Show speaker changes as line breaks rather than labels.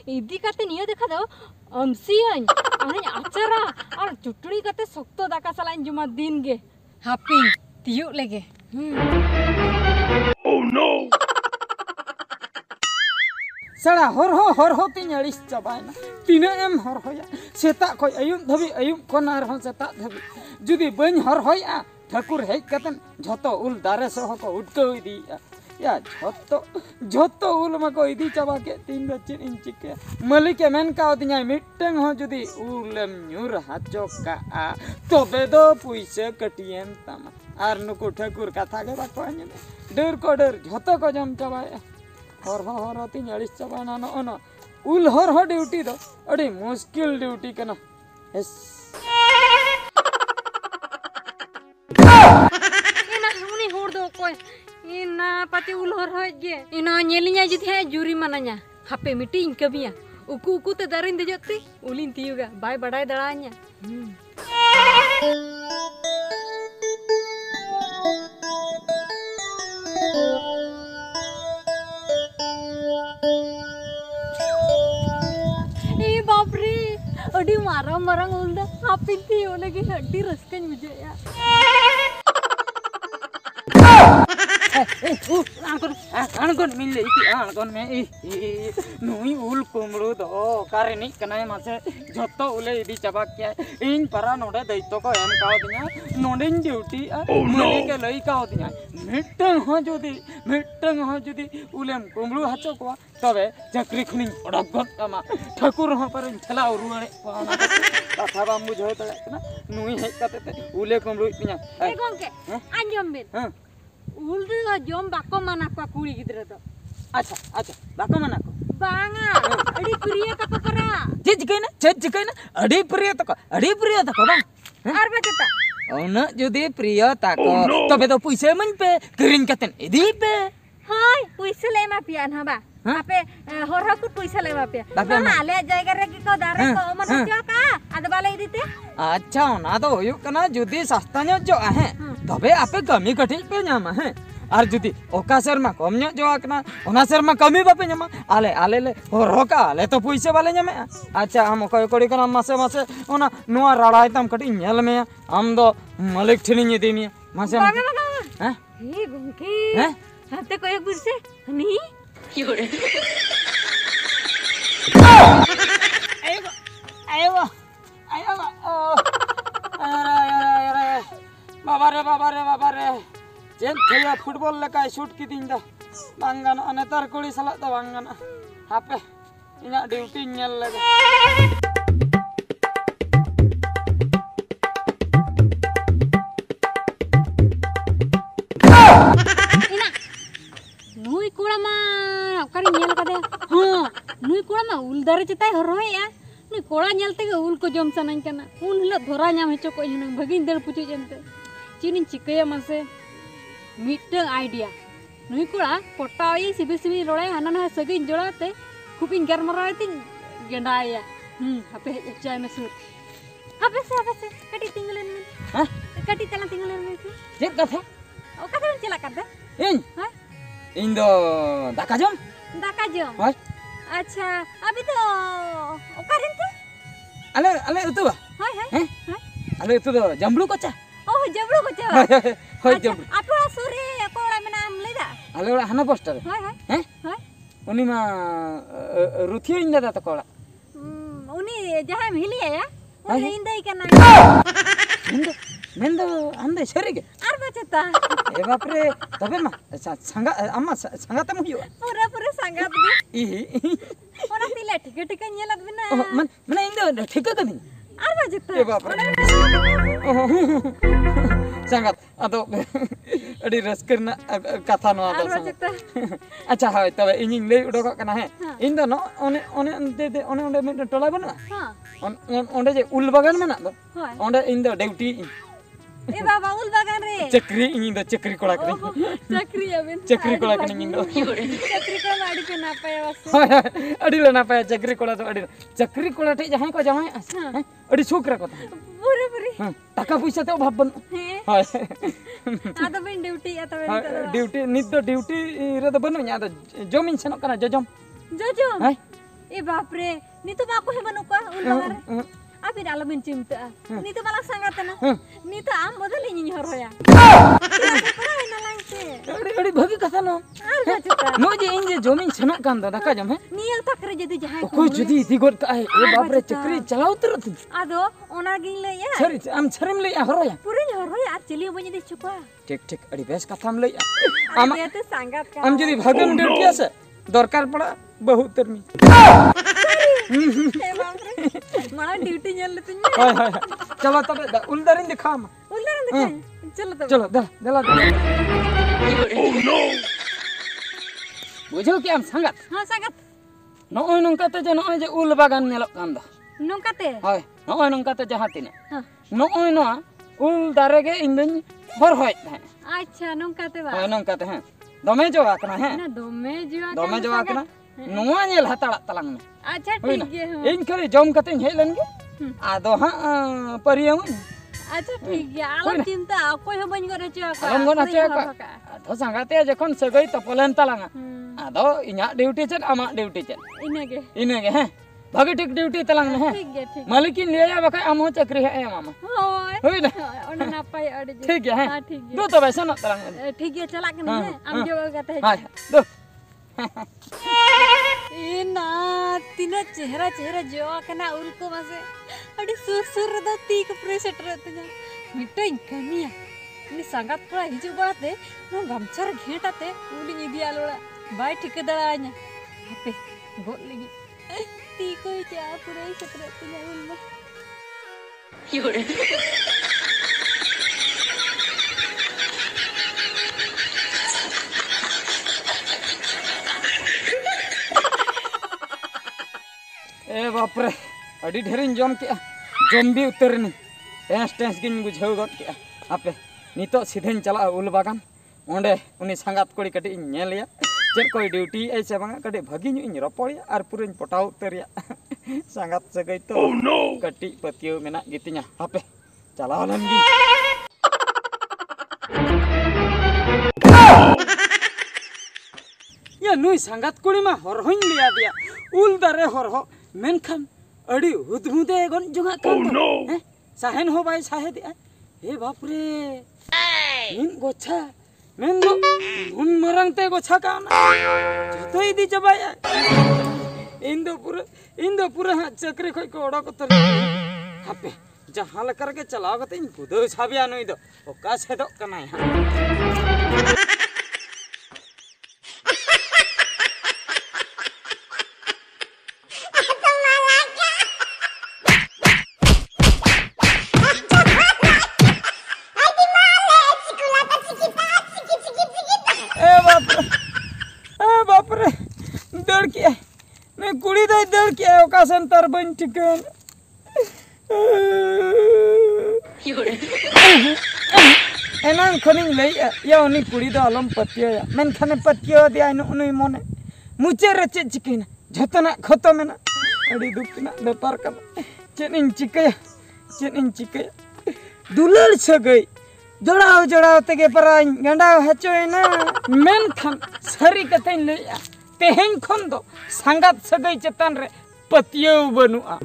इदी काते नियो देखा दो अमसियान आने आचारा और चुटड़ी काते सख्तो दाका सलाइन जुमा दिन गे हापिन तियो लेगे
ओह नो
सड़ा हर हो तीन अड़िस चाबायना तीना एम हर होया सेता कोई अयुम धबी अयुम कोनार हो सेता धबी जुदी बन हर होया ठाकुर हेज कतन झतो उल दारे सह को उठको इदिया या झोतो उल मको इदी चाबा के तीन बच्चन इंचिके मलिक मेन का दिया मिटंग हो जुदी उलम न्यूर हाचो का तबे दो पुइसे कटियन तमा आर नुकु ठाकुर कथा के बाको आने डर को डर झोतो को जम चाबाया हर तीन अड़िस चाबाना न उल हर हो ड्यूटी दो अड़ी मुश्किल ड्यूटी कना एस
इना हुनी होड़ दो कोई इना पति उलहर हो गे इना नेलिया जिथे जुरी माना냐 हापे मीटिंग कबिया उकु उकु ते दारिन देजती उलिन तियुगा बाय बडाय दड़ाanya ए बाप रे अडी मारंग उलदा हापिन तियो लगी अडी रस्कन बुझाया
आणगोन मिले इति आणगोन में नुई उल कुमड़ू दो कारेनी कनाय मासे झोतो उले इदी चाबा क्या इन परा नोडे दैतो को एम काव दिया नोडेन ड्यूटी मने के लई काव दिया मिटंग हो जुदी उलेम कुमड़ू हाचो को तबे चक्री खुनी ओडगत तमा ठाकुर हो पर थला उरुणे पाना कथा बा बुझो तना नुई हे कते उले कुमड़ू इतिया
ए गोंके आंजम बिन उल दो जम बाको माना को कुड़ी गिदरे तो
अच्छा बाको माना को
बांगा अड़ी प्रिय तको करा
चिकना अड़ी प्रिय तको बांग
आर बचता
ओना जुदी प्रिय ताको तबे तो पैसे मन पे किरिन कतन इदी पे
हाय पैसे ले मा पियान हबा आपे हर को पैसे ले मा पिया ना आले जायगा रे की को दारे को मन जो का अदबाले इदीते
अच्छा ओना तो होयो कना जुदी सस्ता नो जो आहे तबे आपे कमी कटिल पे न्यामा है और जुदी ओका शर्मा कम न्यो जो आकना ओना शर्मा कमी बापे न्यामा आले ले होका आले तो पैसे वाले न्यामे अच्छा हम कोई कोड़ी कना मासे ओना नुआ राड़ाय तम कटी नेल में हम दो मालिक ठिनी देमी मासे हैं
हे गुंकी हैं हाते कोई गुरसे नहीं क्यों रे
आयो बाबा रे जेन थया फुटबॉल लेका शूट की दिन दा बांगान अनेतार कोड़ी सला दा बांगान हापे इना ड्यूटी नेल लगे
इना नुई कोड़ा मा ओकारी नेल कदे हां नुई कोड़ा मा उल दारे चिताय हरोया नुई कोड़ा नेलते उल को जम सनाइन कना उन हिलो धोरा नाम हेचो को हिना भगिन दड़ पुचि जंते चिनिन चिकया मासे मिटंग आइडिया नुई कोड़ा पटाई सिबी रोड़ाय हाना ना सगिन जोड़ाते खूबिन गरमरायती गेंडाया हापे चाय में सुन हापे से कटी तिंगलेन
हां
कटी तला तिंगलेन में
जे कथा
ओ कथा चला करदे
इन
हां
इन दो दाका जम हां
अच्छा अभी तो ओकारिन थे
अले उतु
हाय
अले उतु दो जंबलू कोचा
ओह जबड़ो कोचा
होय जंबलू
आपरा सुरे कोड़ा में नाम लेदा
अले ओड़ा हना पोस्टर
हाय
उनी मा रुथियो इन दादा तो कोड़ा
उनी जहां मिली आया उनी इंदई कना
मेंदो अंदे सरीगे
आर बचता
ए बाप रे तबे मा संगा अम्मा संगा तम हुयो
पूरा संगात गे
ई
ओना तिले ठीक नेलत बिना
मन इंदो ठीक कनी
आर बचता
ए बाप रे संगात अदो अडी रस्करना कथा नो अदो संगात अच्छा हाय तबे इनिंग ले उडो कना है इंदो नो ओने ओने में टोला बना हां ओंडे जे उल बागान में ना दो ओंडे इंदो ड्यूटी
ए बाबा उल बागान रे
चक्री इंदो चक्री कोड़ा करी चक्री कोड़ा कनी इंदो
चक्री को माडी के ना पाया वास
अडी ले ना पाया चक्री कोड़ा तो अडी चक्री कोड़ा टे जहां को जहां अडी छोकरा को
पूरे पूरे
टाका पैसा ते अभाव बन
हैं
हाय
आदो बिन ड्यूटी या तबे
ड्यूटी नित दो ड्यूटी रे दो बनु nya जमीन सेनो कना जजम
जोजो
हाय
ए बाप रे नी तो बाको हे बनु का उल बागारे आपि आलो बिन चिंता नी तो माला संगातना नी तो आम बदल इन हरया पराय ना लांगते
अड़ी भगी कथा नो
आर जाचता
नो जे इन जे जमीन सेनो कान दा का जम है
नियल तकरे जदी जहाय
कोई जुदी इति गोट का है ए बाप रे चक्री चलाव तरत
आदो ओना गिन लया
सरी आम छरिम ले हरया
पूरे हरया आर चलियो बनि दे चुपा
ठीक ठीक अड़ी बेस कथाम ले आम
आम ते संगात का
आम जदी भगम ड्यूटी आसे दरकार पड़ा बहुत तरमी
ए बाप रे माला ड्यूटी नेल लेतिन
हाय हाय चलो तबे उलदारिन दिखाम
उल्लर दिखाई चलो तब
चलो दला ओह नो बुझो कि आम संगत
हां संगात
नोय नंकाते जे नोय जे उल बागान नेलो कान दा
नोकाते
हाय नोय नंकाते जहां तिना
हां
नोय नो उल दारे गे इन दिन भर होय है
अच्छा नोकाते बा
हाय नंकाते हैं दमे जो आकना है
ना दोमे
जो आकना नोआ नेल हताड़ा तलांग में
अच्छा ठीक है हां
इन करे जम कते हे लनगे आदो हां परियम
अच्छा ठीक है आलो चिंता कोई हो बन करे च
आलम गना चे का आदो संगाते जखन सगई तपलन तलांगा आदो इना ड्यूटी चन आमा ड्यूटी चन इनेगे हैं भागे ठीक ड्यूटी तलांग में है
ठीक है ठीक
मालिकिन लिया बका आमो चक्री है मामा
होय
होय ना
ओना ना पाई अड़ जे
ठीक है
हां ठीक
दो तो वैसा न तलांग
ठीक है चला के नहीं हम जो कहते हैं
हाय दो
ए ना तीना चेहरा जो कना उल को मासे अड़ी सुर दो ती को प्रेसेट रहते ना मिटई कमिया नि संगात पड़ा हिजु बड़ाते नो गमछार घेटाते उली निदी आलोड़ा बाय ठिके दड़ा냐 हापे गोल लगी ती कोई चा पुरे सत्रत ना उल में योरे ए बाप रे अड़ी ढेरिन जम के जम भी उतरनी टेंस गिन बुझाव गत के आपे नितो सीधेन चला उल बागान ओंडे उनी संगात कोड़ी कटी नेलिया चेक कोई ड्यूटी ऐसे बांगा कटी भागी इन रपोड़िया आर पुरन पटाव उतरिया संगात सगई तो कटी पतियो मेना गितिnya आपे चला लनगी या नुई संगात कोड़ी मा हरहोइन लिया दिया उल दारे हरहो मेनखान अड़ी हुदहुदे गन जुगा कान हैं साहेन हो बाई साहे दिया ए बाप रे इन गोछा मेन दो उन मरंगते गोछा काना जतो इदी चबाया इन दो पूरा हां चक्री खय को ओडा को तर हापे जहां ल करके चलाव कते इन बुदो छाबिया नई दो ओका से दो कनाय हां कुड़ी दे दड़ के ओकासन तर बन ठिकन एनान खनिन लई या उनी कुड़ी दो अलम पतियो या मेन खाने पतियो दिया नुई मोने मुचे रे चे चिकिन झतना खतो मेना अड़ी दुखना बेपार का चेनिन चिके दुलड़ सगई जोड़ाव तेगे पराय गंडाव हचोयना मेन खान सरी कथेन लईया तेहें खन दो संगात सगई चेतान रे पतियो बनुआ